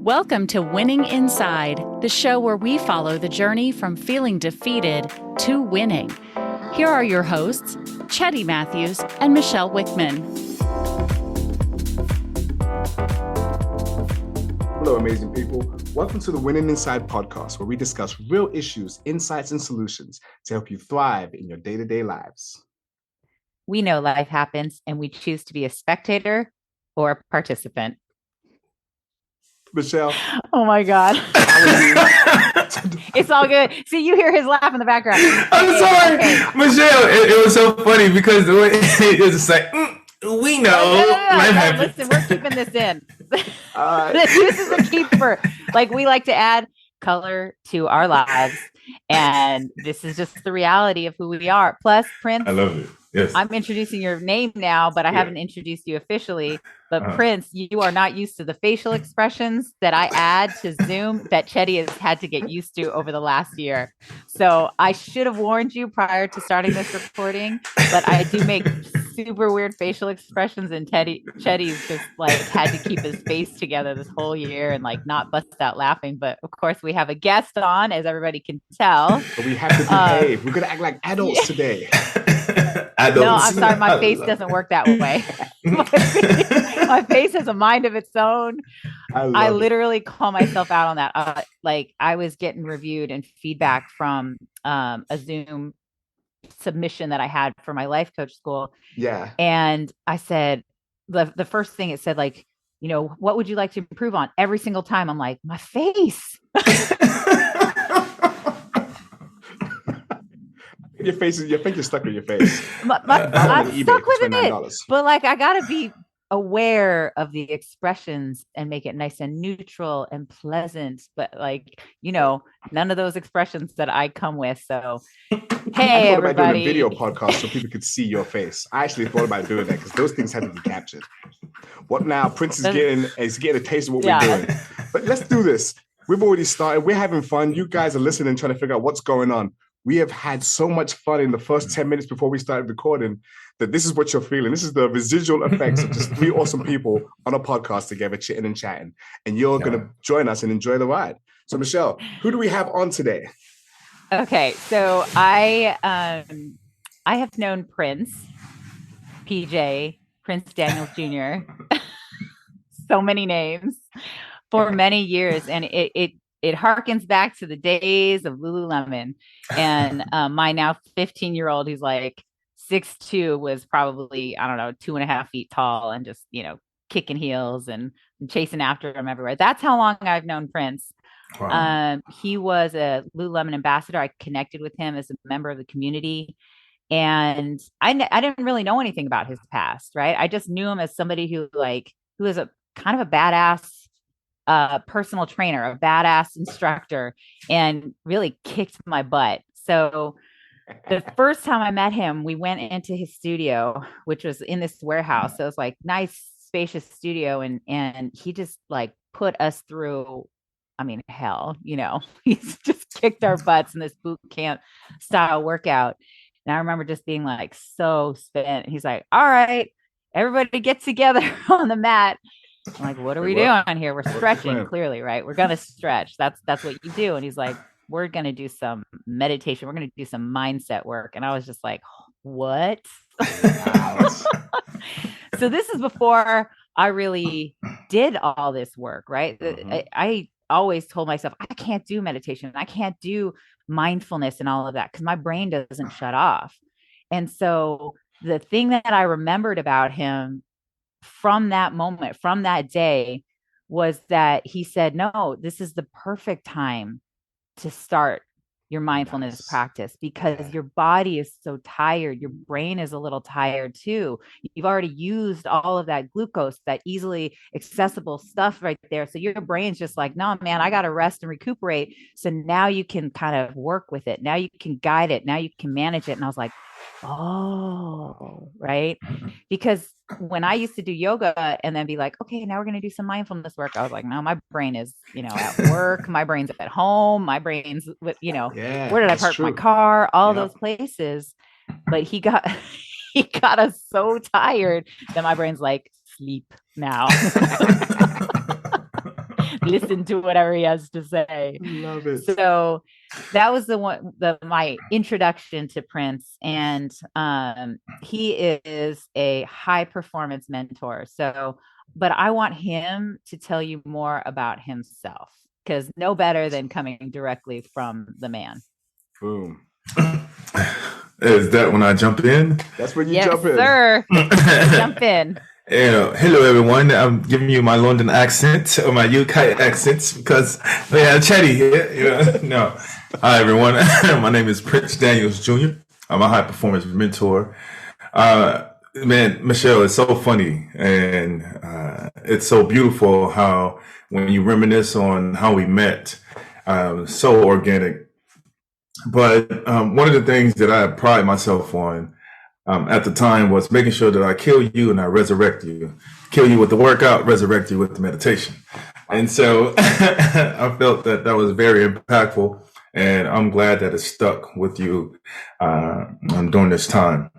Welcome to Winning Inside, the show where we follow the journey from feeling defeated to winning. Here are your hosts, Cheddy Matthews and Michelle Wickman. Hello, amazing people. Welcome to the Winning Inside podcast, where we discuss real issues, insights, and solutions to help you thrive in your day-to-day lives. We know life happens, and we choose to be a spectator or a participant. Michelle. Oh my God. It's all good. See, you hear his laugh in the background. I'm sorry, okay. Michelle. It was so funny because it was just like, we know life happens. Listen, we're keeping this in. This is a keeper. Like, we like to add color to our lives, and this is just the reality of who we are. Plus, Prince. I love it. Yes. I'm introducing your name now, but I haven't introduced you officially. But Prince, you are not used to the facial expressions that I add to Zoom that Cheddy has had to get used to over the last year. So I should have warned you prior to starting this recording, but I do make super weird facial expressions, and Cheddy's just like had to keep his face together this whole year and like not bust out laughing. But of course, we have a guest on, as everybody can tell. But we have to behave. We're going to act like adults today. No, I'm sorry. My face doesn't work that way. My face has a mind of its own. I literally call myself out on that. Like, I was getting reviewed and feedback from a Zoom submission that I had for my life coach school. Yeah. And I said, the first thing it said, like, you know, what would you like to improve on? Every single time I'm like, my face. Your face is, you think you're stuck with your face. I'm stuck with it. But like, I gotta be aware of the expressions and make it nice and neutral and pleasant. But like, you know, none of those expressions that I come with. So hey, I thought everybody. about doing a video podcast so people could see your face. I actually thought about doing that because those things have to be captured. What now? Prince is getting a taste of what we're doing. But let's do this. We've already started. We're having fun. You guys are listening, trying to figure out what's going on. We have had so much fun in the first 10 minutes before we started recording that this is what you're feeling. This is the residual effects of just three awesome people on a podcast together, chitting and chatting. And you're going to join us and enjoy the ride. So, Michelle, who do we have on today? Okay, so I have known Prince, PJ, Prince Daniels Jr., so many names, for many years. And it harkens back to the days of Lululemon. And my now 15-year-old, who's like 6'2", was probably, I don't know, 2.5 feet tall and just, you know, kicking heels and chasing after him everywhere. That's how long I've known Prince. Wow. He was a Lululemon ambassador. I connected with him as a member of the community. And I didn't really know anything about his past, right? I just knew him as somebody who is a kind of a badass personal trainer, a badass instructor, and really kicked my butt. So the first time I met him, we went into his studio, which was in this warehouse. So it was like nice, spacious studio. And he just like put us through, I mean, hell, you know, he's just kicked our butts in this boot camp style workout. And I remember just being like so spent. He's like, all right, everybody get together on the mat. I'm like, what are we doing here? We're stretching, clearly, right? We're going to stretch. That's what you do. And he's like, we're going to do some meditation. We're going to do some mindset work. And I was just like, what? So this is before I really did all this work, right? I always told myself, I can't do meditation. I can't do mindfulness and all of that because my brain doesn't shut off. And so the thing that I remembered about him from that moment, from that day, was that he said, no, this is the perfect time to start your mindfulness practice because your body is so tired. Your brain is a little tired too. You've already used all of that glucose, that easily accessible stuff right there. So your brain's just like, no, man, I got to rest and recuperate. So now you can kind of work with it. Now you can guide it. Now you can manage it. And I was like, oh, right. Because when I used to do yoga and then be like, okay, now we're going to do some mindfulness work. I was like, no, my brain is, you know, at work, my brain's at home, my brain's with, you know, where did I park my car, all those places. But he got us so tired that my brain's like, sleep now. listen to whatever he has to say. Love it. So that was my introduction to Prince. And he is a high performance mentor. So, but I want him to tell you more about himself, because no better than coming directly from the man. Boom. Is that when I jump in? That's when you Yes, jump in. sir. Jump in. Hello, everyone. I'm giving you my London accent or my UK accents because we have Cheddy here. No. Hi, everyone. My name is Prince Daniels Jr. I'm a high performance mentor. Man, Michelle, it's so funny and it's so beautiful how when you reminisce on how we met, so organic. But one of the things that I pride myself on at the time was making sure that I kill you and I resurrect you. Kill you with the workout, resurrect you with the meditation. And so I felt that was very impactful, and I'm glad that it stuck with you during this time.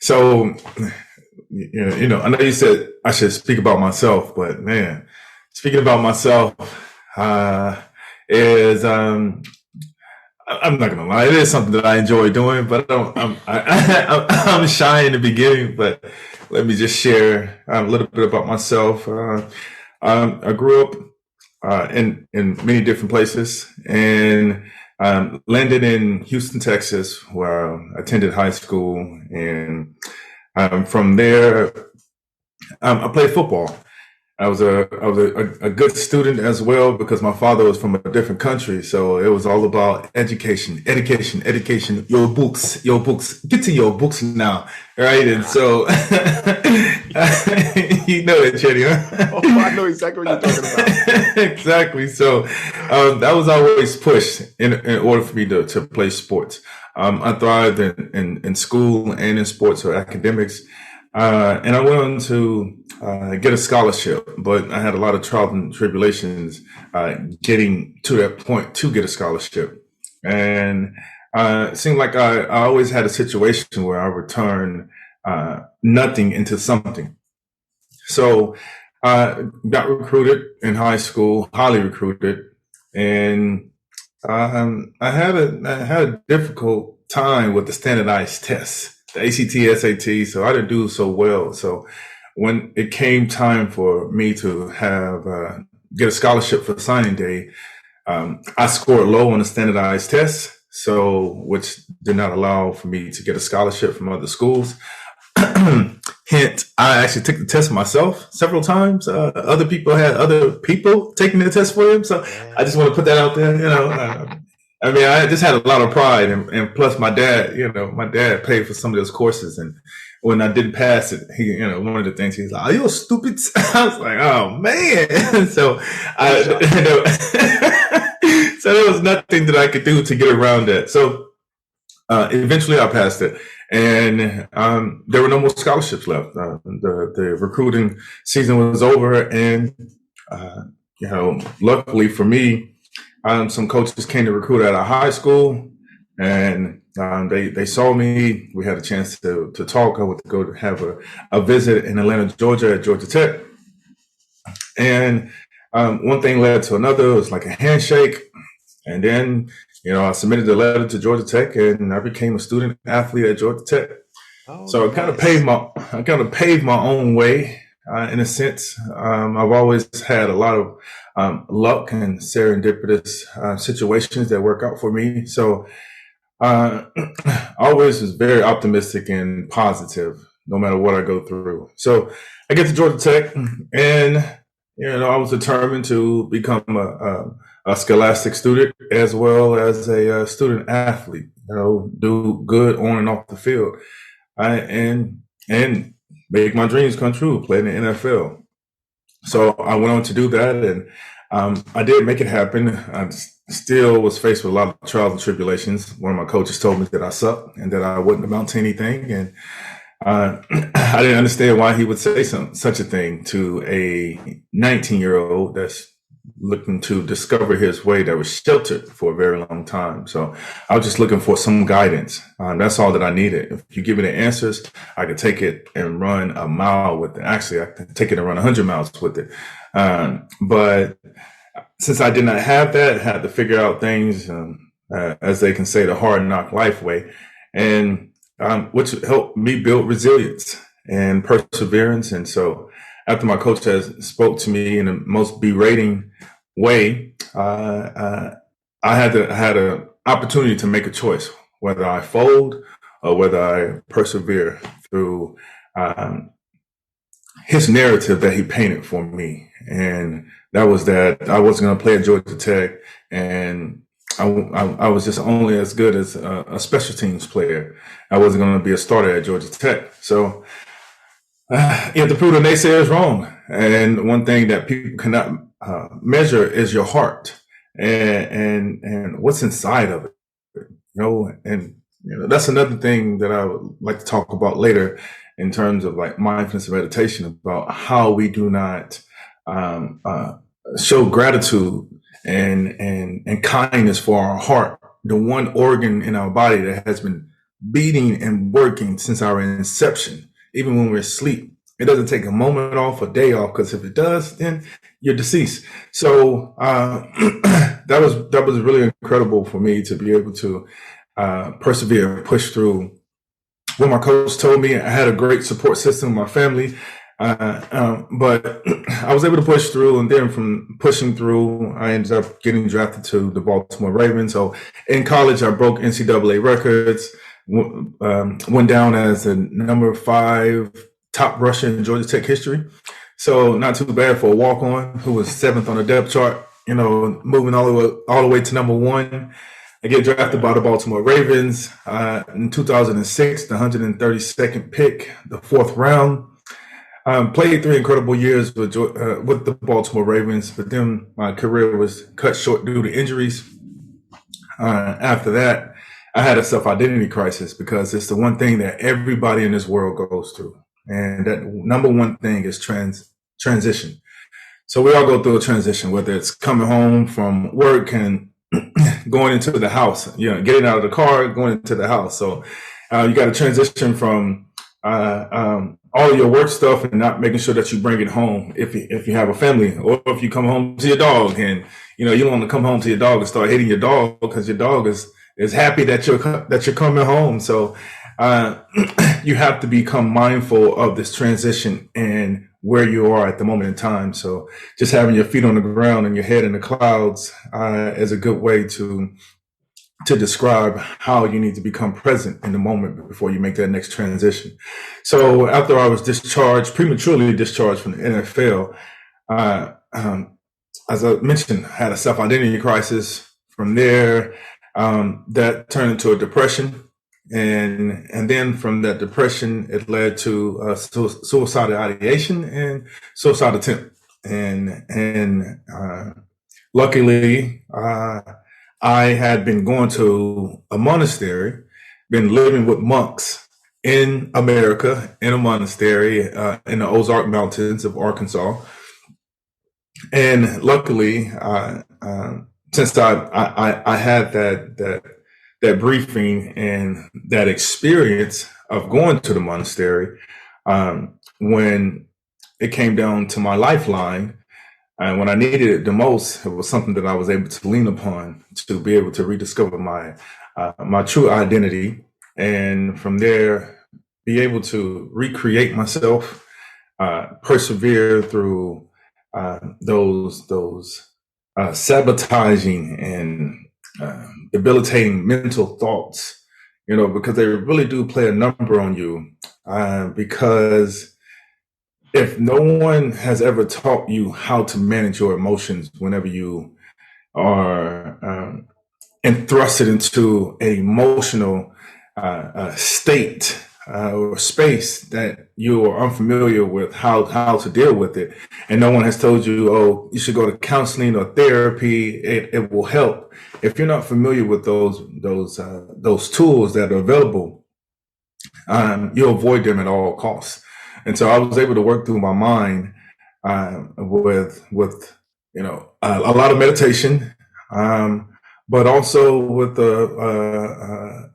So, you know, I know you said I should speak about myself, but man, speaking about myself is I'm not gonna lie, it is something that I enjoy doing, but I'm shy in the beginning. But let me just share a little bit about myself. I grew up in many different places, and landed in Houston, Texas, where I attended high school, and from there I played football. I was a good student as well because my father was from a different country. So it was all about education. Your books, get to your books now. Right. And so you know that, Cheddy, huh? Oh, I know exactly what you're talking about. Exactly. So that was always pushed in order for me to play sports. I thrived in school and in sports or academics. And I went on to get a scholarship, but I had a lot of trials and tribulations getting to that point to get a scholarship. And it seemed like I always had a situation where I returned nothing into something. So I got recruited in high school, highly recruited, and I had a difficult time with the standardized tests. The ACT, SAT, so I didn't do so well. So when it came time for me to have get a scholarship for signing day, I scored low on the standardized test, so which did not allow for me to get a scholarship from other schools. Hint, I actually took the test myself several times. Other people had other people taking the test for them, so I just want to put that out there. You know. I mean, I just had a lot of pride, and plus my dad paid for some of those courses. And when I didn't pass it, one of the things he's like, "Are you stupid?" I was like, "Oh man!" So so there was nothing that I could do to get around that. So eventually I passed it, and there were no more scholarships left. The recruiting season was over, and luckily for me, some coaches came to recruit at a high school, and they saw me. We had a chance to talk. I went to go to have a visit in Atlanta, Georgia, at Georgia Tech. And one thing led to another. It was like a handshake. And then, I submitted the letter to Georgia Tech, and I became a student athlete at Georgia Tech. So I kind of paved my own way. In a sense, I've always had a lot of luck and serendipitous situations that work out for me. So always was very optimistic and positive, no matter what I go through. So I get to Georgia Tech, and I was determined to become a scholastic student as well as a student athlete. Do good on and off the field, and make my dreams come true, play in the NFL. So I went on to do that, and I did make it happen. I still was faced with a lot of trials and tribulations. One of my coaches told me that I sucked and that I wouldn't amount to anything. And I didn't understand why he would say such a thing to a 19-year-old that's looking to discover his way that was sheltered for a very long time. So I was just looking for some guidance. That's all that I needed. If you give me the answers, I could take it and run a mile with it. Actually, I could take it and run 100 miles with it. But since I did not have that, I had to figure out things, as they can say, the hard knock life way, and which helped me build resilience and perseverance. And so after my coach has spoke to me in the most berating way, I had an opportunity to make a choice, whether I fold or whether I persevere through his narrative that he painted for me. And that was that I wasn't going to play at Georgia Tech, and I was just only as good as a special teams player. I wasn't going to be a starter at Georgia Tech. So you have to prove the naysayers wrong. And one thing that people cannot measure is your heart and what's inside of it. And that's another thing that I would like to talk about later in terms of like mindfulness and meditation, about how we do not show gratitude and kindness for our heart, the one organ in our body that has been beating and working since our inception. Even when we're asleep, it doesn't take a moment off, a day off, because if it does, then you're deceased. So that was really incredible for me to be able to persevere and push through. What my coach told me, I had a great support system, my family, but I was able to push through. And then from pushing through, I ended up getting drafted to the Baltimore Ravens. So in college, I broke NCAA records. Went down as the number 5 top rusher in Georgia Tech history. So not too bad for a walk-on who was 7th on the depth chart, moving all the way to number 1. I get drafted by the Baltimore Ravens in 2006, the 132nd pick, the 4th round. Played 3 incredible years with the Baltimore Ravens, but then my career was cut short due to injuries. After that, I had a self-identity crisis, because it's the one thing that everybody in this world goes through. And that number one thing is transition. So we all go through a transition, whether it's coming home from work and going into the house, getting out of the car, going into the house. So you got to transition from all your work stuff and not making sure that you bring it home if you have a family, or if you come home to your dog and you don't want to come home to your dog and start hating your dog because your dog is happy that you're coming home. So you have to become mindful of this transition and where you are at the moment in time. So just having your feet on the ground and your head in the clouds is a good way to describe how you need to become present in the moment before you make that next transition. So after I was prematurely discharged from the NFL, as I mentioned, I had a self-identity crisis. From there, that turned into a depression. And then from that depression, it led to suicidal ideation and suicide attempt. And luckily, I had been going to a monastery, been living with monks in America, in a monastery in the Ozark Mountains of Arkansas. And luckily, since I had that briefing and that experience of going to the monastery, when it came down to my lifeline, and when I needed it the most, it was something that I was able to lean upon to be able to rediscover my true identity, and from there be able to recreate myself, persevere through those sabotaging and debilitating mental thoughts, because they really do play a number on you. Because if no one has ever taught you how to manage your emotions whenever you are thrusted into an emotional state or space that you are unfamiliar with how to deal with it, and no one has told you, oh, you should go to counseling or therapy, it will help. If you're not familiar with those tools that are available, you avoid them at all costs. And so I was able to work through my mind with a lot of meditation, but also with a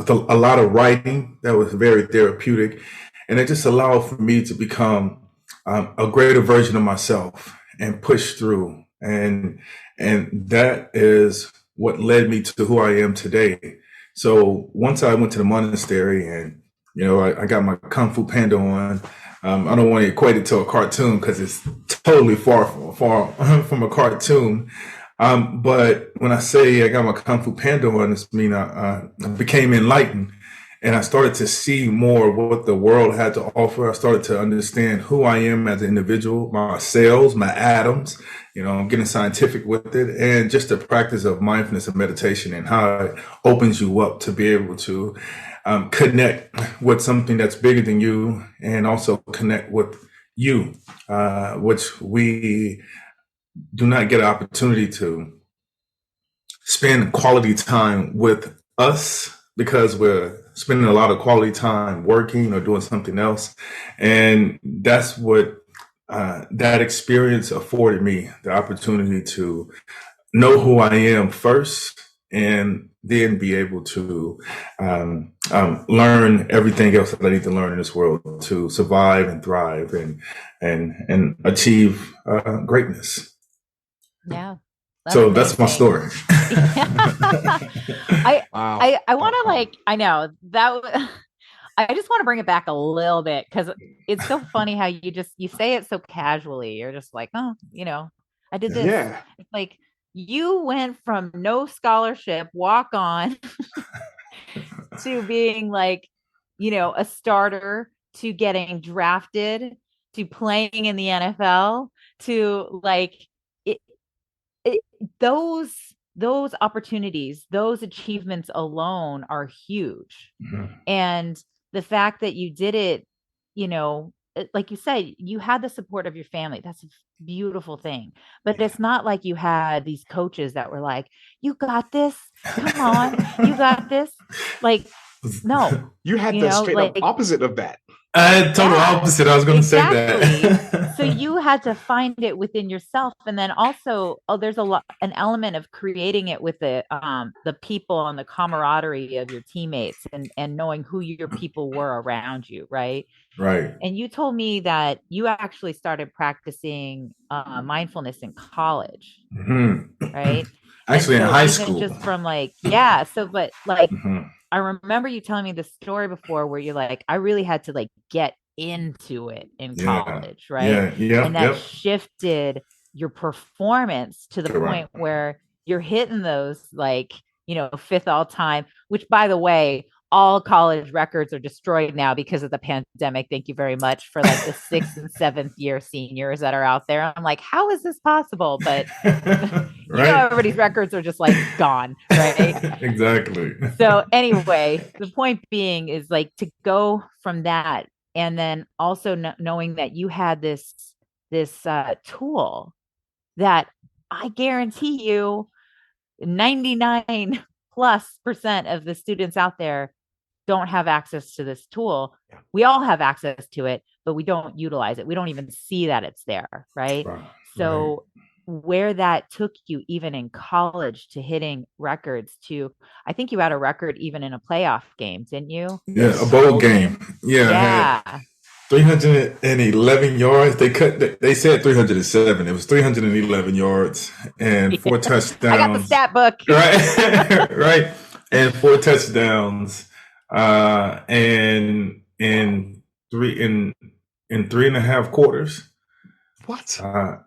lot of writing that was very therapeutic, and it just allowed for me to become a greater version of myself and push through, and that is what led me to who I am today. So once I went to the monastery, and I got my Kung Fu Panda on. I don't want to equate it to a cartoon because it's totally far from a cartoon. But when I say I got my Kung Fu Panda on, this mean I became enlightened, and I started to see more what the world had to offer. I started to understand who I am as an individual, my cells, my atoms. I'm getting scientific with it, and just the practice of mindfulness and meditation, and how it opens you up to be able to connect with something that's bigger than you, and also connect with you, which we do not get an opportunity to spend quality time with us, because we're spending a lot of quality time working or doing something else. And that's what that experience afforded me, the opportunity to know who I am first, and then be able to learn everything else that I need to learn in this world to survive and thrive and achieve greatness. Yeah. So that's my story. I want to I know that I just want to bring it back a little bit, because it's so funny how you say it so casually. You're just like, oh, I did this. Yeah. It's like you went from no scholarship, walk on, to being a starter, to getting drafted, to playing in the NFL, to it, those opportunities, those achievements alone are huge. Mm-hmm. And the fact that you did it, like you said, you had the support of your family. That's a beautiful thing. But it's not like you had these coaches that were like, you got this. Come on, you got this. No. You had the straight up opposite of that. Total opposite. I was going to say that. So you had to find it within yourself, and then also, there's an element of creating it with the people and the camaraderie of your teammates, and knowing who your people were around you, right? Right. And you told me that you actually started practicing mindfulness in college, right? Actually, in high school. Just from mm-hmm. I remember you telling me the story before where you're like, I really had to get into it in college, right? Yeah. And that shifted your performance to the point where you're hitting those fifth all time, which, by the way, all college records are destroyed now because of the pandemic. Thank you very much for the 6th and 7th year seniors that are out there. I'm like, how is this possible? But everybody's records are just gone, right? Exactly. So anyway, the point being is to go from that, and then also knowing that you had this tool that I guarantee you 99+% of the students out there don't have access to this tool. We all have access to it, but we don't utilize it. We don't even see that it's there, right? So where that took you, even in college, to hitting records, to, I think you had a record even in a playoff game, didn't you? Yeah, a bowl game. Yeah. 311 yards. They said 307. It was 311 yards and 4 touchdowns. I got the stat book. Right. Right. And 4 touchdowns. And in 3.5 quarters. What?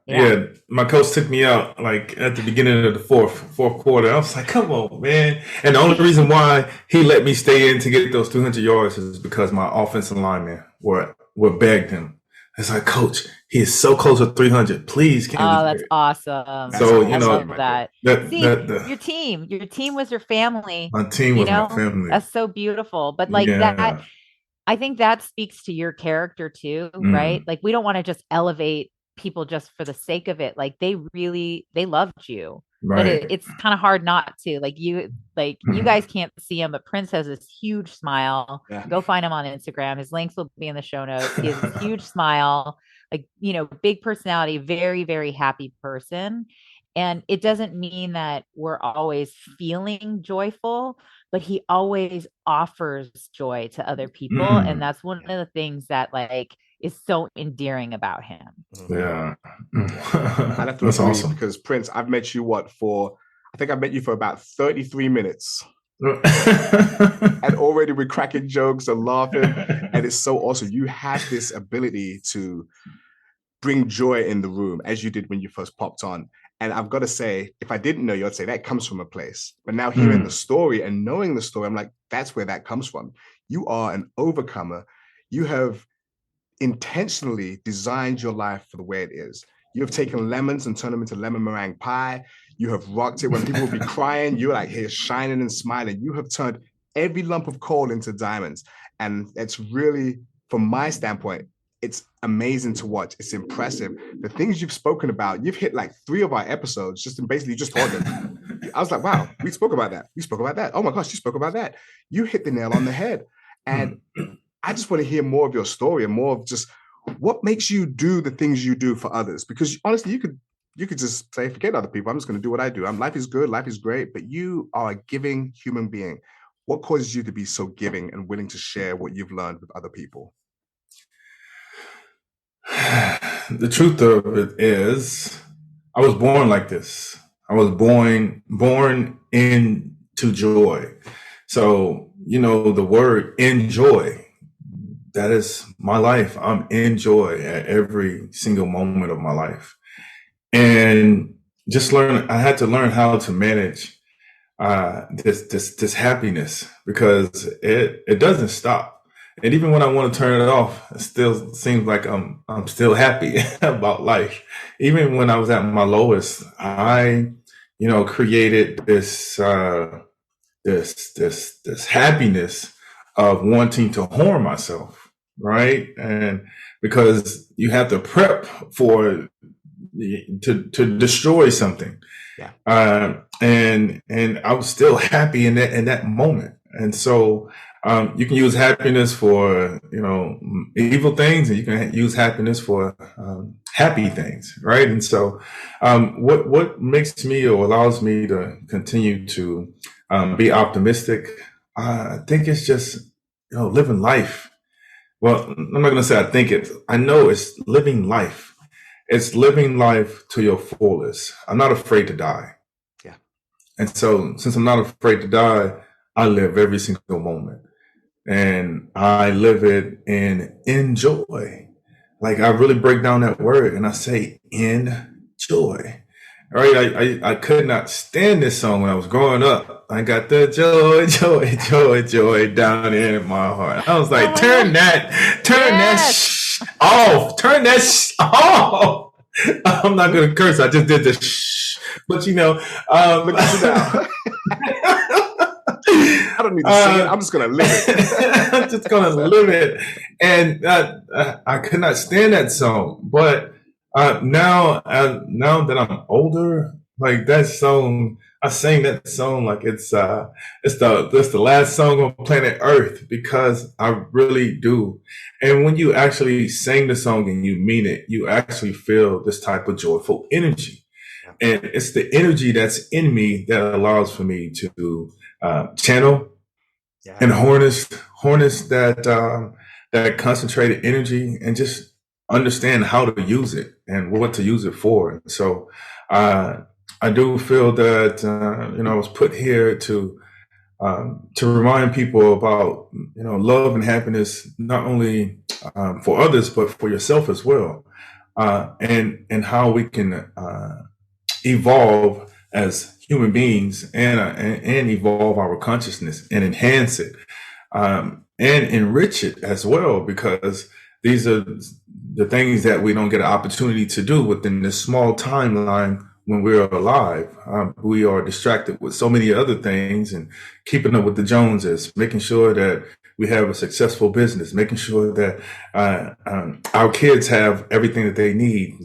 Yeah, my coach took me out at the beginning of the fourth quarter. I was like, come on, man. And the only reason why he let me stay in to get those 200 yards is because my offensive linemen were begged him. It's like, coach, he is so close to 300. Please, can that's awesome. So, I love that. Your team was your family. My team was my family. That's so beautiful. But that, I think that speaks to your character too, right? We don't want to just elevate people just for the sake of it. They loved you, right? But it's kind of hard not to. You guys can't see him, but Prince has this huge smile. Go find him on Instagram. His links will be in the show notes. He has this huge smile. like, big personality, very, very happy person. And it doesn't mean that we're always feeling joyful, but he always offers joy to other people. And that's one of the things that like is so endearing about him. Yeah. I have to That's agree awesome. because Prince, I've met you I think I've met you for about 33 minutes. And already we're cracking jokes and laughing. And it's so awesome. You have this ability to bring joy in the room as you did when you first popped on. And I've got to say, if I didn't know you, I'd say that comes from a place. But now hearing the story and knowing the story, I'm like, that's where that comes from. You are an overcomer. You have intentionally designed your life for the way it is. You have taken lemons and turned them into lemon meringue pie. You have rocked it when people will be crying. You're like here shining and smiling. You have turned every lump of coal into diamonds. And it's really, from my standpoint, it's amazing to watch. It's impressive. The things you've spoken about, you've hit like 3 of our episodes just in basically just talking. I was like, wow, we spoke about that. We spoke about that. Oh my gosh, you spoke about that. You hit the nail on the head. And I just want to hear more of your story and more of just what makes you do the things you do for others. Because honestly, you could just say, forget other people. I'm just going to do what I do. Life is good. Life is great. But you are a giving human being. What causes you to be so giving and willing to share what you've learned with other people? The truth of it is, I was born like this. I was born into joy. So, the word enjoy, that is my life. I'm in joy at every single moment of my life. And I had to learn how to manage this happiness, because it doesn't stop. And even when I want to turn it off, it still seems like I'm still happy about life. Even when I was at my lowest, I, created this happiness of wanting to harm myself, right? And because you have to prep to destroy something. Yeah. And I was still happy in that moment. And so you can use happiness for, evil things, and you can use happiness for happy things, right? And so what makes me or allows me to continue to be optimistic, I think it's just, living life. Well, I'm not going to say I know it's living life. It's living life to your fullest. I'm not afraid to die. Yeah. And so since I'm not afraid to die, I live every single moment. And I live it in enjoy. Like, I really break down that word and I say enjoy. All right, I could not stand this song when I was growing up. I got the joy, joy, joy, joy down in my heart. I was like, turn that off. Turn that off. I'm not going to curse. I just did the shh. But look at you now. I don't need to sing it. I'm just going to live it. I'm just going to live it. And I could not stand that song. But now that I'm older, like that song, I sing that song like it's the last song on planet Earth, because I really do. And when you actually sing the song and you mean it, you actually feel this type of joyful energy. And it's the energy that's in me that allows for me to channel and harness that concentrated energy, and just understand how to use it and what to use it for. And so I do feel that I was put here to remind people about love and happiness, not only for others but for yourself as well, and how we can evolve as human beings and evolve our consciousness and enhance it and enrich it as well, because these are the things that we don't get an opportunity to do within this small timeline when we're alive. We are distracted with so many other things and keeping up with the Joneses, making sure that we have a successful business, making sure that our kids have everything that they need,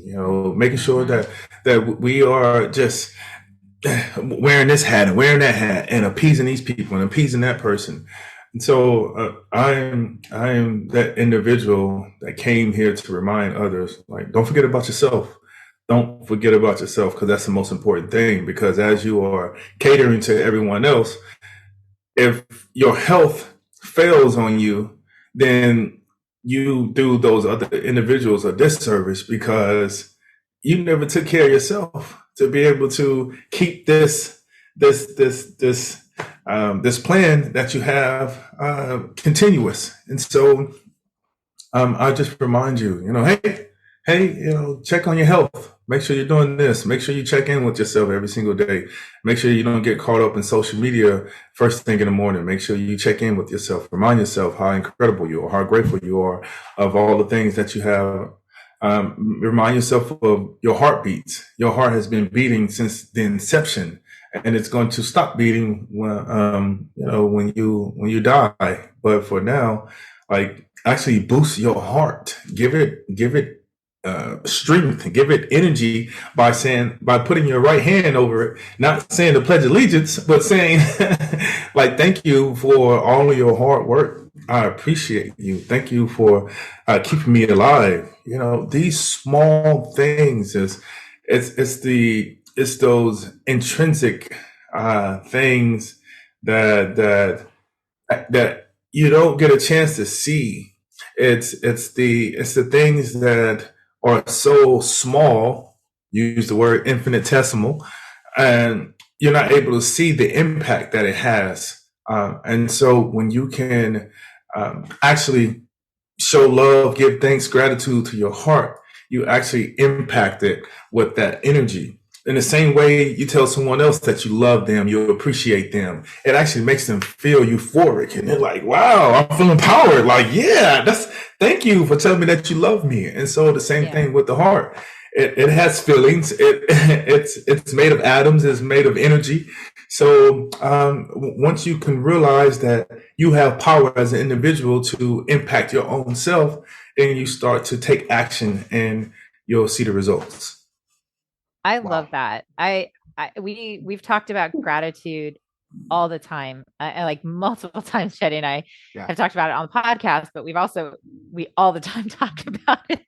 making sure that we are just wearing this hat and wearing that hat and appeasing these people and appeasing that person. And so I am that individual that came here to remind others, like, don't forget about yourself. Don't forget about yourself, because that's the most important thing. Because as you are catering to everyone else, if your health fails on you, then you do those other individuals a disservice, because you never took care of yourself to be able to keep this plan that you have continuous. And so I just remind you, hey, check on your health. Make sure you're doing this. Make sure you check in with yourself every single day. Make sure you don't get caught up in social media first thing in the morning. Make sure you check in with yourself. Remind yourself how incredible you are, how grateful you are of all the things that you have. Remind yourself of your heartbeats. Your heart has been beating since the inception, and it's going to stop beating when you die. But for now, like, actually boost your heart. Give it strength, give it energy by putting your right hand over it, not saying the Pledge of Allegiance, but saying, like, thank you for all of your hard work. I appreciate you. Thank you for keeping me alive. These small things it's those intrinsic things that you don't get a chance to see. It's the things that are so small, use the word infinitesimal, and you're not able to see the impact that it has. And so when you can actually show love, give thanks, gratitude to your heart, you actually impact it with that energy. In the same way you tell someone else that you love them, you appreciate them, it actually makes them feel euphoric, and they're like, wow, I'm feeling empowered. Like, yeah, thank you for telling me that you love me. And so the same thing with the heart. It has feelings. It's made of atoms. It's made of energy. So once you can realize that you have power as an individual to impact your own self, then you start to take action, and you'll see the results. I love that. We've talked about gratitude all the time. I like multiple times, Cheddy and I have talked about it on the podcast, but we all the time talk about it.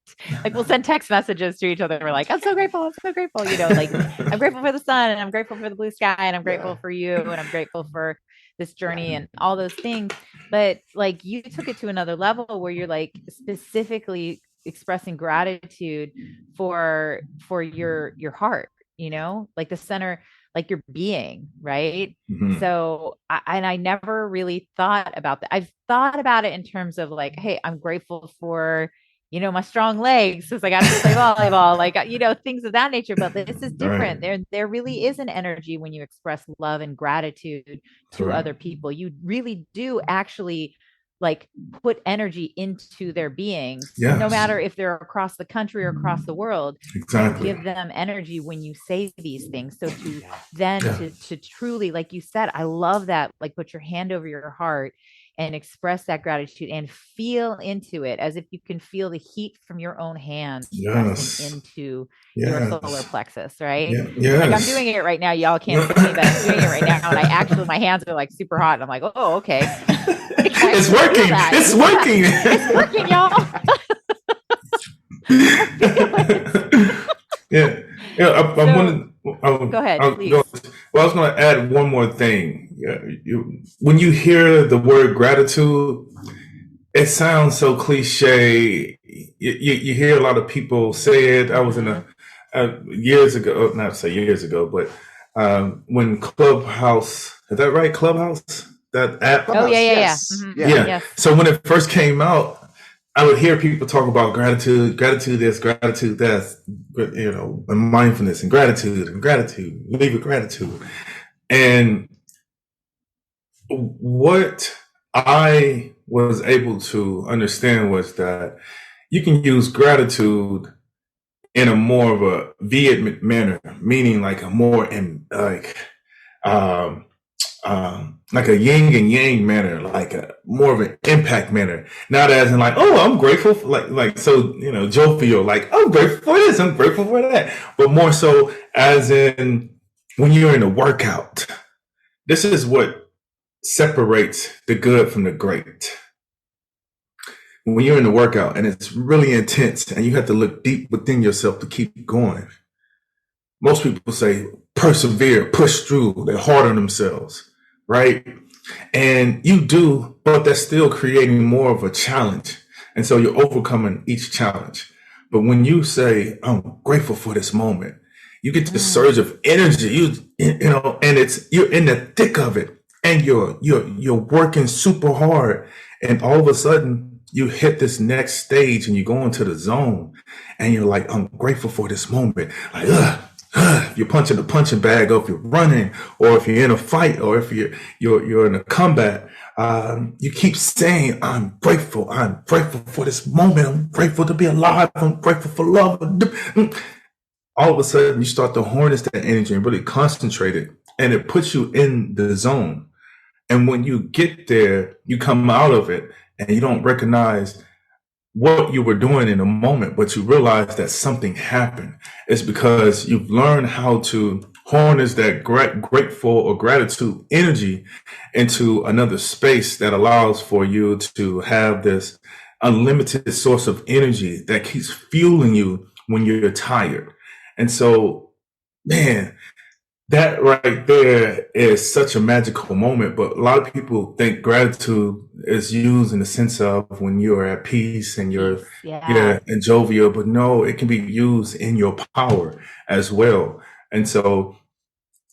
Like, we'll send text messages to each other. We're like, I'm so grateful. I'm so grateful. Like, I'm grateful for the sun, and I'm grateful for the blue sky, and I'm grateful for you, and I'm grateful for this journey and all those things. But like, you took it to another level where you're like specifically expressing gratitude for your heart, like the center, like your being, right? Mm-hmm. So I never really thought about that. I've thought about it in terms of like, hey, I'm grateful for my strong legs because I got to play volleyball, like things of that nature. But this is different. Right. There really is an energy when you express love and gratitude to other people. You really do actually like put energy into their beings, no matter if they're across the country or across the world. Exactly. Give them energy when you say these things. So to truly, like you said, I love that, like, put your hand over your heart and express that gratitude and feel into it as if you can feel the heat from your own hands pressing into your solar plexus, right? Like, I'm doing it right now. Y'all can't see me, but I'm doing it right now. And my hands are like super hot. And I'm like, oh, okay. It's working. It's working. It's working, y'all. Go ahead, please. I was going to add one more thing. When you hear the word gratitude, it sounds so cliche. You hear a lot of people say it. I was in years ago, not say years ago, but when Clubhouse, is that right? Clubhouse? That app? Oh, yeah. Yes. Mm-hmm. Yeah. Yes. So when it first came out, I would hear people talk about gratitude this, gratitude that, and mindfulness and gratitude, leave with gratitude. And what I was able to understand was that you can use gratitude in a more of a vehement manner, meaning like a more like a yin and yang manner, like a more of an impact manner. Not as in like, oh, I'm grateful for like so jovial, like I'm grateful for this, I'm grateful for that, but more so as in when you're in a workout. This is what separates the good from the great. When you're in the workout and it's really intense and you have to look deep within yourself to keep going, most people say persevere, push through, they're hard on themselves, right? And you do, but that's still creating more of a challenge. And so you're overcoming each challenge. But when you say, I'm grateful for this moment, you get this surge of energy, and you're in the thick of it, and you're working super hard, and all of a sudden you hit this next stage and you go into the zone, and you're like, I'm grateful for this moment. Like, if you're punching the punching bag, or if you're running, or if you're in a fight, or if you're in a combat, you keep saying, I'm grateful for this moment. I'm grateful to be alive. I'm grateful for love. All of a sudden you start to harness that energy and really concentrate it, and it puts you in the zone. And when you get there, you come out of it and you don't recognize what you were doing in the moment, but you realize that something happened. It's because you've learned how to harness that grateful or gratitude energy into another space that allows for you to have this unlimited source of energy that keeps fueling you when you're tired. And so, man, that right there is such a magical moment. But a lot of people think gratitude is used in the sense of when you're at peace and you're and jovial, but no, it can be used in your power as well. And so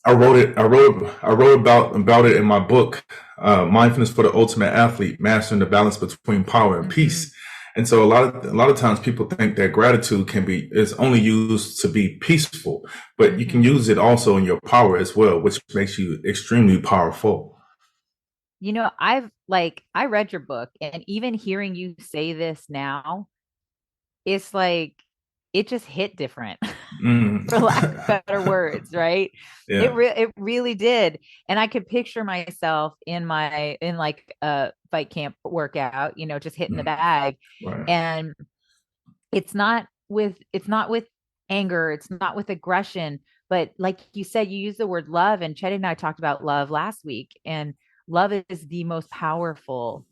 I wrote about it in my book, Mindfulness for the Ultimate Athlete, Mastering the Balance Between Power and Peace. And so a lot of times people think that gratitude is only used to be peaceful, but you can use it also in your power as well, which makes you extremely powerful. I read your book, and even hearing you say this now, it's like it just hit different, for lack of better words, right? Yeah. It really did. And I could picture myself in like a fight camp workout, just hitting the bag. Right. And it's not with anger, it's not with aggression, but like you said, you use the word love, and Cheddy and I talked about love last week, and love is the most powerful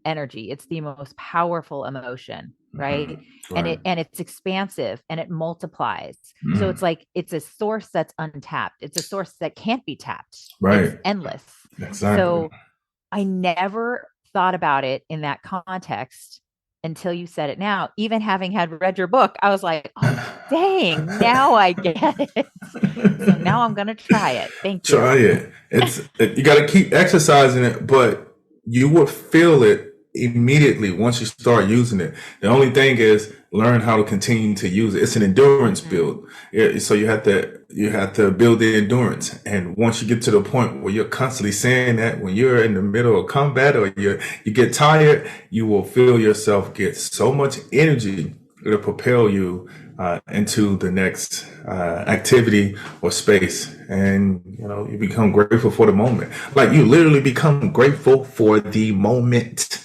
energy. It's the most powerful emotion, right? Right. And it's expansive and it multiplies. So it's like, it's a source that's untapped. It's a source that can't be tapped. Right. It's endless. Exactly. So I never thought about it in that context until you said it now. Even having read your book, I was like, oh, dang, now I get it. So now I'm going to try it. Thank you. Try it. You got to keep exercising it, but you will feel it immediately once you start using it. The only thing is learn how to continue to use it. It's an endurance build. So you have to build the endurance. And once you get to the point where you're constantly saying that, when you're in the middle of combat or you get tired, you will feel yourself get so much energy to propel you into the next activity or space. And, you become grateful for the moment. Like, you literally become grateful for the moment.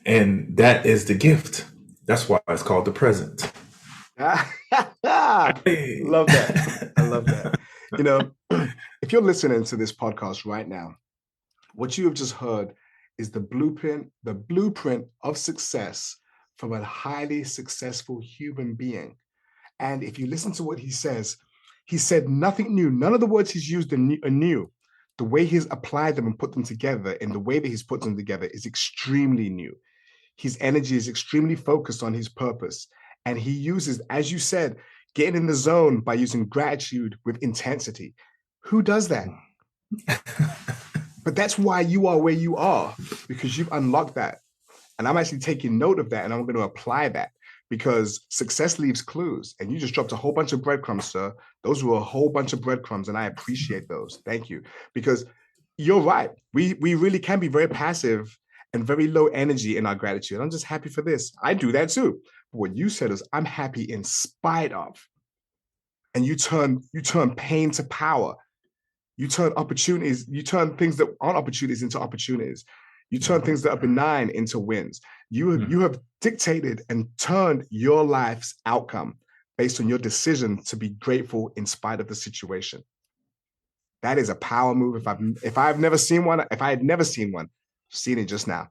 And that is the gift. That's why it's called the present. Love that. I love that. If you're listening to this podcast right now, what you have just heard is the blueprint of success from a highly successful human being. And if you listen to what he says, he said nothing new. None of the words he's used are new. The way he's applied them and put them together, and the way that he's put them together, is extremely new. His energy is extremely focused on his purpose. And he uses, as you said, getting in the zone by using gratitude with intensity. Who does that? But that's why you are where you are, because you've unlocked that. And I'm actually taking note of that, and I'm going to apply that, because success leaves clues. And you just dropped a whole bunch of breadcrumbs, sir. Those were a whole bunch of breadcrumbs, and I appreciate those. Thank you. Because you're right. We really can be very passive and very low energy in our gratitude. I'm just happy for this. I do that too. But what you said is, I'm happy in spite of. And you turn pain to power. You turn opportunities, you turn things that aren't opportunities into opportunities. You turn things that are benign into wins. You have dictated and turned your life's outcome based on your decision to be grateful in spite of the situation. That is a power move. If I had never seen one, seen it just now.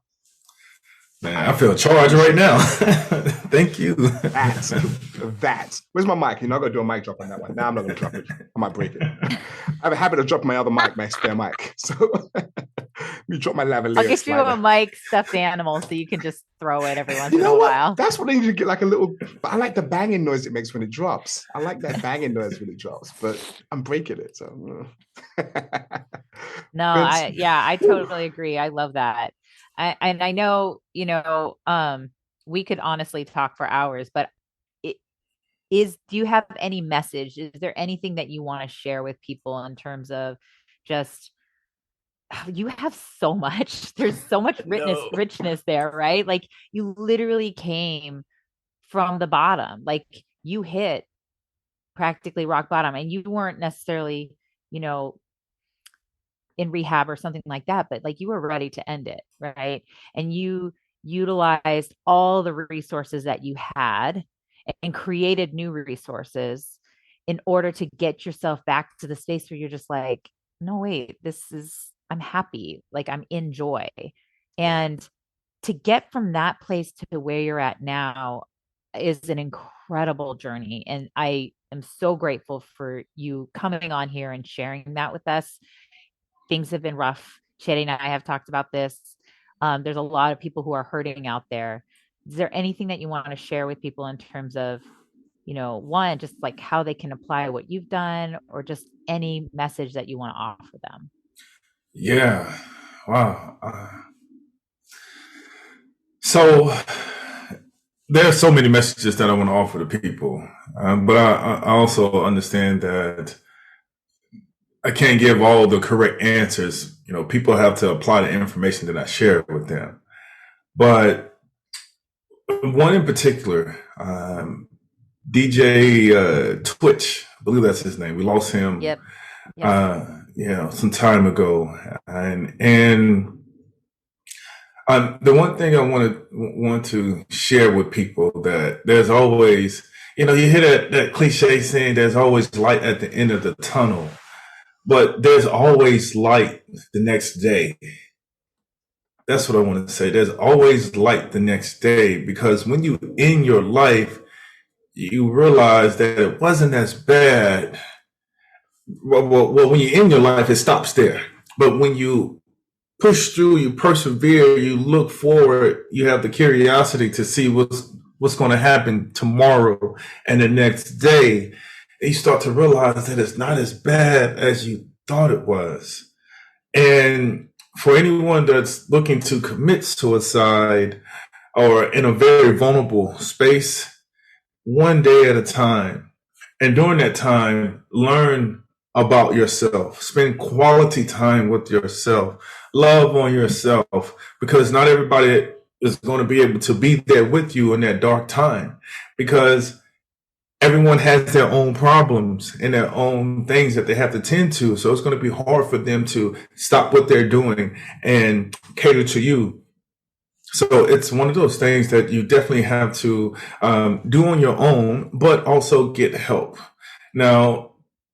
Man, I feel charged right now. Thank you. That. Where's my mic? You're not going to do a mic drop on that one. Now I'm not going to drop it. I might break it. I have a habit of dropping my other mic, my spare mic. So you drop my lavalier. I'll get you a mic stuffed animal so you can just throw it every once in a while. That's what I need to get, like a little. But I like the banging noise it makes when it drops. I like that banging noise when it drops, but I'm breaking it. So no, I totally agree. I love that. And I know, we could honestly talk for hours, but do you have any message? Is there anything that you want to share with people in terms of just, you have so much, there's so much richness there, right? Like you literally came from the bottom, like you hit practically rock bottom, and you weren't necessarily, in rehab or something like that, but like you were ready to end it, right? And you utilized all the resources that you had and created new resources in order to get yourself back to the space where you're just like, no, wait, I'm happy, like I'm in joy. And to get from that place to where you're at now is an incredible journey. And I am so grateful for you coming on here and sharing that with us. Things have been rough. Cheddy and I have talked about this. There's a lot of people who are hurting out there. Is there anything that you want to share with people in terms of, one, just like how they can apply what you've done, or just any message that you want to offer them? Yeah. Wow. So there are so many messages that I want to offer to people, but I also understand that I can't give all the correct answers. People have to apply the information that I share with them. But one in particular, DJ Twitch, I believe that's his name. We lost him, Yep. Some time ago, and the one thing I want to share with people, that there's always, you hear that cliche saying, there's always light at the end of the tunnel. But there's always light the next day. That's what I want to say. There's always light the next day, because when you end your life, you realize that it wasn't as bad. Well, when you end your life, it stops there. But when you push through, you persevere, you look forward, you have the curiosity to see what's going to happen tomorrow and the next day. You start to realize that it's not as bad as you thought it was. And for anyone that's looking to commit suicide or in a very vulnerable space, one day at a time. And during that time, learn about yourself. Spend quality time with yourself. Love on yourself, because not everybody is going to be able to be there with you in that dark time, because everyone has their own problems and their own things that they have to tend to. So it's going to be hard for them to stop what they're doing and cater to you. So it's one of those things that you definitely have to do on your own, but also get help. Now,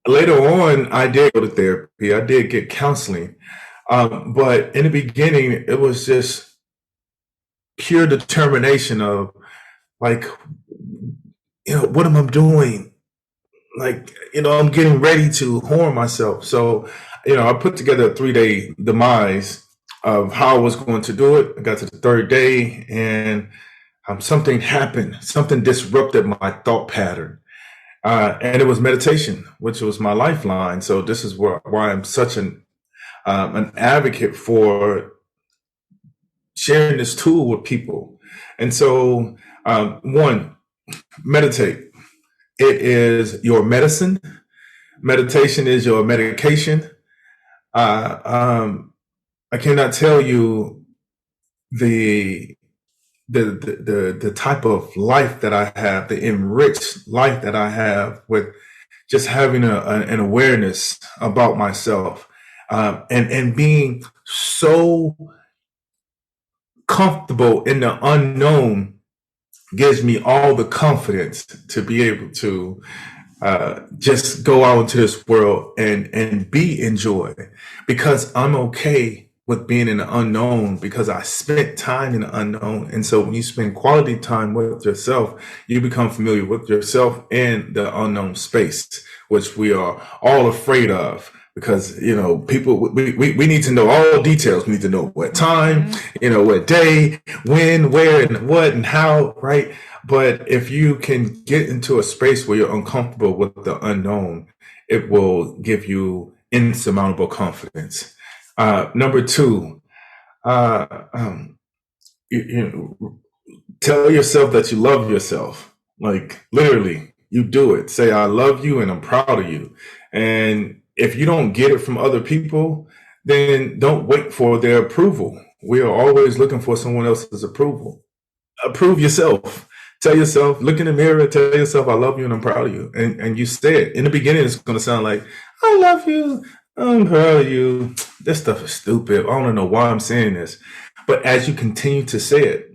later on, I did go to therapy. I did get counseling. But in the beginning, it was just pure determination of like, what am I doing? Like, I'm getting ready to harm myself. So, I put together a 3-day demise of how I was going to do it. I got to the third day, and something happened. Something disrupted my thought pattern. And it was meditation, which was my lifeline. So this is why I'm such an advocate for sharing this tool with people. And so, one, meditate. It is your medicine. Meditation is your medication. I cannot tell you the type of life that I have, the enriched life that I have with just having an awareness about myself, and being so comfortable in the unknown gives me all the confidence to be able to just go out into this world and be in joy, because I'm okay with being in the unknown, because I spent time in the unknown. And so when you spend quality time with yourself, you become familiar with yourself in the unknown space, which we are all afraid of. Because, people, we need to know all details. We need to know what time, what day, when, where, and what, and how, right? But if you can get into a space where you're uncomfortable with the unknown, it will give you insurmountable confidence. Number two, tell yourself that you love yourself. Like, literally, you do it. Say, I love you and I'm proud of you. And if you don't get it from other people, then don't wait for their approval. We are always looking for someone else's approval. Approve yourself. Tell yourself, look in the mirror, tell yourself, I love you and I'm proud of you. And you say it. In the beginning, it's going to sound like, I love you, I'm proud of you. This stuff is stupid. I don't know why I'm saying this. But as you continue to say it,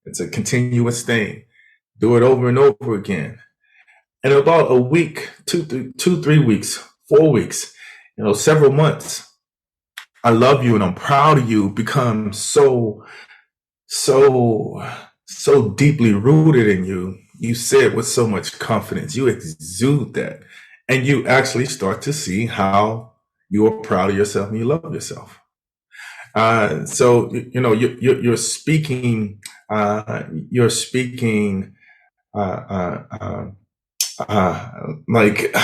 it's a continuous thing. Do it over and over again. And about a week, 3 weeks, 4 weeks, several months, I love you and I'm proud of you become so deeply rooted in you. You say it with so much confidence. You exude that. And you actually start to see how you are proud of yourself and you love yourself. So, you're speaking, like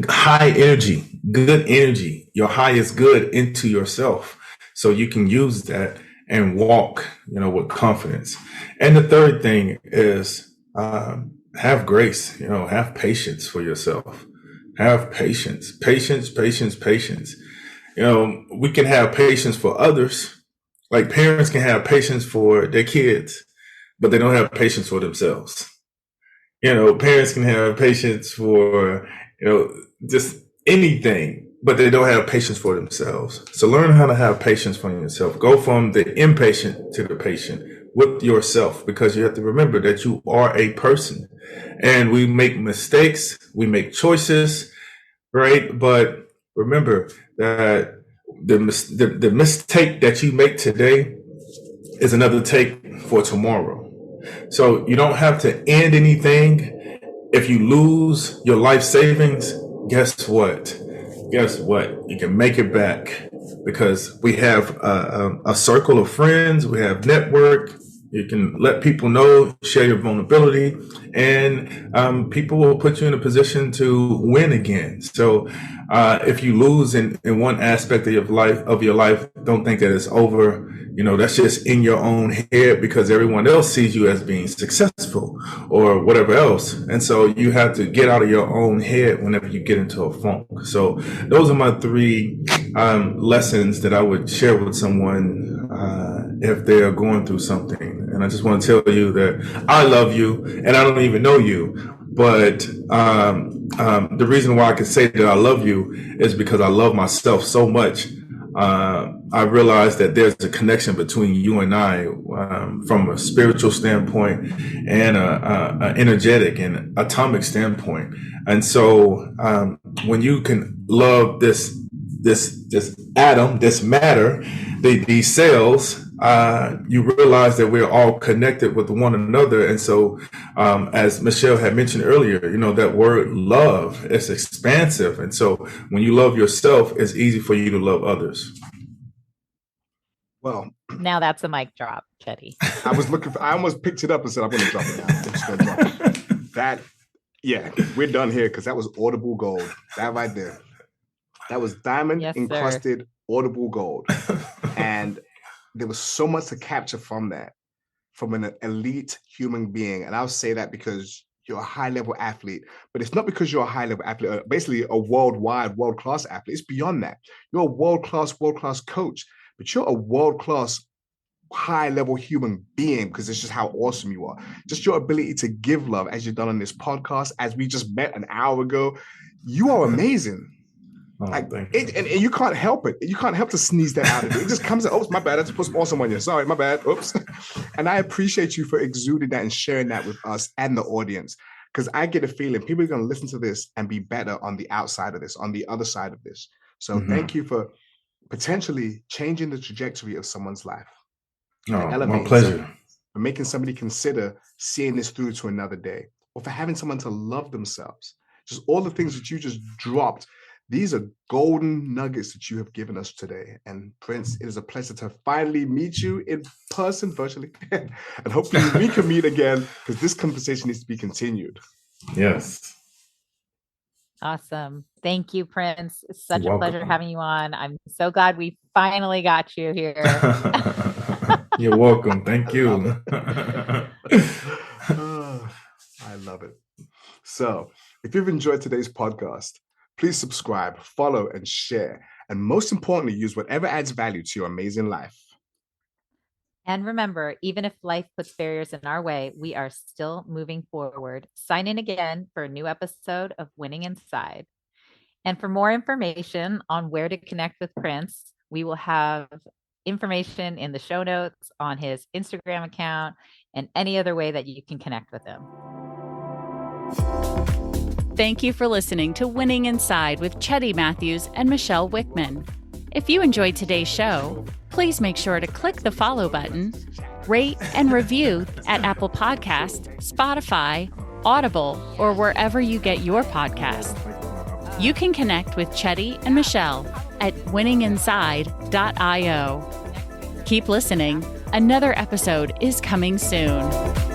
high energy, good energy, your highest good into yourself. So you can use that and walk, with confidence. And the third thing is, have grace, have patience for yourself. Have patience. We can have patience for others. Like parents can have patience for their kids, but they don't have patience for themselves. Parents can have patience for, just anything, but they don't have patience for themselves. So learn how to have patience for yourself. Go from the impatient to the patient with yourself, because you have to remember that you are a person and we make mistakes, we make choices, right? But remember that the mistake that you make today is another take for tomorrow. So you don't have to end anything. If you lose your life savings, guess what? You can make it back, because we have a circle of friends. We have network. You can let people know, share your vulnerability, and people will put you in a position to win again. So if you lose in one aspect of your life, don't think that it's over. That's just in your own head, because everyone else sees you as being successful or whatever else. And so you have to get out of your own head whenever you get into a funk. So those are my 3 lessons that I would share with someone if they are going through something. And I just want to tell you that I love you, and I don't even know you. But the reason why I can say that I love you is because I love myself so much. I realize that there's a connection between you and I from a spiritual standpoint and a energetic and atomic standpoint. And so when you can love this atom, this matter, these cells, you realize that we're all connected with one another. And so as Michelle had mentioned earlier, that word love is expansive. And so when you love yourself, it's easy for you to love others. Well, now that's a mic drop, Cheddy. I almost picked it up and said, I'm going to drop it now. I'm just going to drop it. We're done here, because that was audible gold. That right there. That was diamond encrusted audible gold. And there was so much to capture from that, from an elite human being. And I'll say that because you're a high-level athlete, but it's not because you're a high-level athlete, basically a world-class athlete. It's beyond that. You're a world-class coach, but you're a world-class high-level human being, because it's just how awesome you are. Just your ability to give love, as you've done on this podcast, as we just met an hour ago. You are amazing. And you can't help it. You can't help to sneeze that out of it. It just comes out. Oh, my bad. I just put some awesome on you. Sorry, my bad. Oops. And I appreciate you for exuding that and sharing that with us and the audience. Because I get a feeling people are going to listen to this and be better on the outside of this, on the other side of this. So thank you for potentially changing the trajectory of someone's life. Oh, my pleasure. For making somebody consider seeing this through to another day, or for having someone to love themselves. Just all the things that you just dropped. These are golden nuggets that you have given us today. And Prince, it is a pleasure to finally meet you in person, virtually. And hopefully we can meet again, because this conversation needs to be continued. Yes. Awesome. Thank you, Prince. It's such a pleasure having you on. I'm so glad we finally got you here. You're welcome. Thank you. I love it. So if you've enjoyed today's podcast, please subscribe, follow, and share. And most importantly, use whatever adds value to your amazing life. And remember, even if life puts barriers in our way, we are still moving forward. Sign in again for a new episode of Winning Inside. And for more information on where to connect with Prince, we will have information in the show notes on his Instagram account and any other way that you can connect with him. Thank you for listening to Winning Inside with Cheddy Matthews and Michelle Wickman. If you enjoyed today's show, please make sure to click the follow button, rate and review at Apple Podcasts, Spotify, Audible, or wherever you get your podcast. You can connect with Cheddy and Michelle at winninginside.io. Keep listening. Another episode is coming soon.